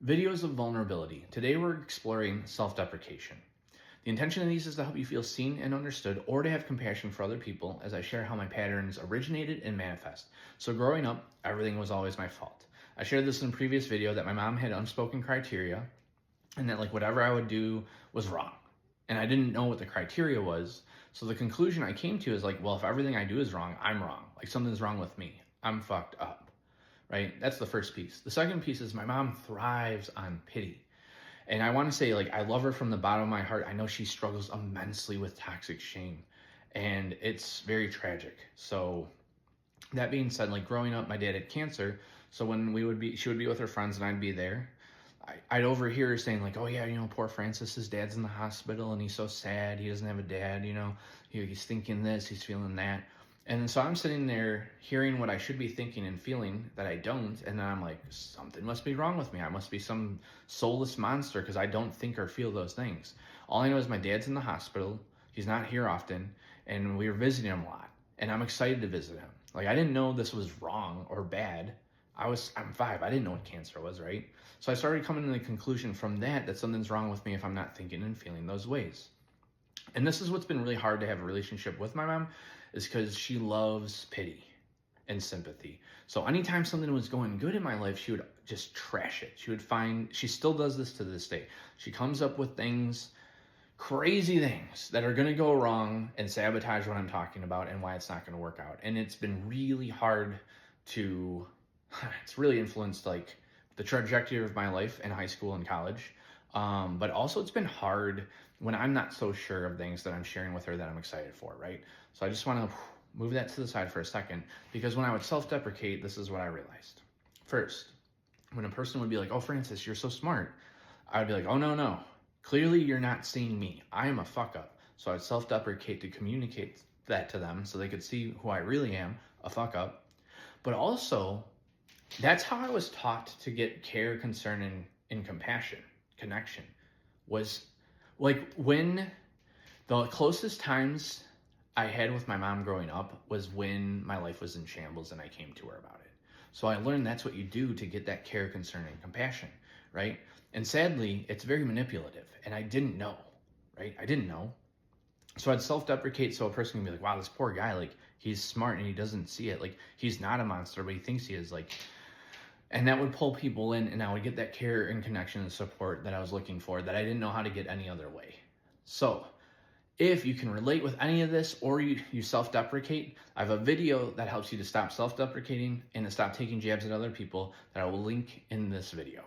Videos of vulnerability. Today we're exploring self-deprecation. The intention of these is to help you feel seen and understood, or to have compassion for other people as I share how my patterns originated and manifest. So growing up, everything was always my fault. I shared this in a previous video that my mom had unspoken criteria and that whatever I would do was wrong. And I didn't know what the criteria was. So the conclusion I came to is well, if everything I do is wrong, I'm wrong. Something's wrong with me. I'm fucked up. Right? That's the first piece. The second piece is my mom thrives on pity. And I want to say, I love her from the bottom of my heart. I know she struggles immensely with toxic shame, and it's very tragic. So that being said, growing up, my dad had cancer. So when she would be with her friends and I'd be there, I'd overhear her saying oh yeah, poor Francis, his dad's in the hospital and he's so sad. He doesn't have a dad, he's thinking this, he's feeling that. And so I'm sitting there hearing what I should be thinking and feeling that I don't. And then I'm something must be wrong with me. I must be some soulless monster because I don't think or feel those things. All I know is my dad's in the hospital. He's not here often. And we were visiting him a lot. And I'm excited to visit him. I didn't know this was wrong or bad. I'm 5. I didn't know what cancer was, right? So I started coming to the conclusion from that something's wrong with me if I'm not thinking and feeling those ways. And this is what's been really hard to have a relationship with my mom, is because she loves pity and sympathy. So anytime something was going good in my life, she would just trash it. She still does this to this day. She comes up with crazy things that are going to go wrong and sabotage what I'm talking about and why it's not going to work out. And it's been really hard it's really influenced the trajectory of my life in high school and college. But also it's been hard when I'm not so sure of things that I'm sharing with her that I'm excited for, right? So I just want to move that to the side for a second, because when I would self-deprecate, this is what I realized. First, when a person would be oh, Francis, you're so smart, I would be oh, no, clearly you're not seeing me. I am a fuck up. So I'd self-deprecate to communicate that to them so they could see who I really am, a fuck up. But also, that's how I was taught to get care, concern, and compassion, connection, was when the closest times I had with my mom growing up was when my life was in shambles and I came to her about it. So I learned that's what you do to get that care, concern, and compassion, right? And sadly, it's very manipulative, and I didn't know, right? I didn't know. So I'd self-deprecate so a person can be wow, this poor guy, he's smart and he doesn't see it. He's not a monster, but he thinks he is. And that would pull people in, and I would get that care and connection and support that I was looking for that I didn't know how to get any other way. So if you can relate with any of this, or you self-deprecate, I have a video that helps you to stop self-deprecating and to stop taking jabs at other people that I will link in this video.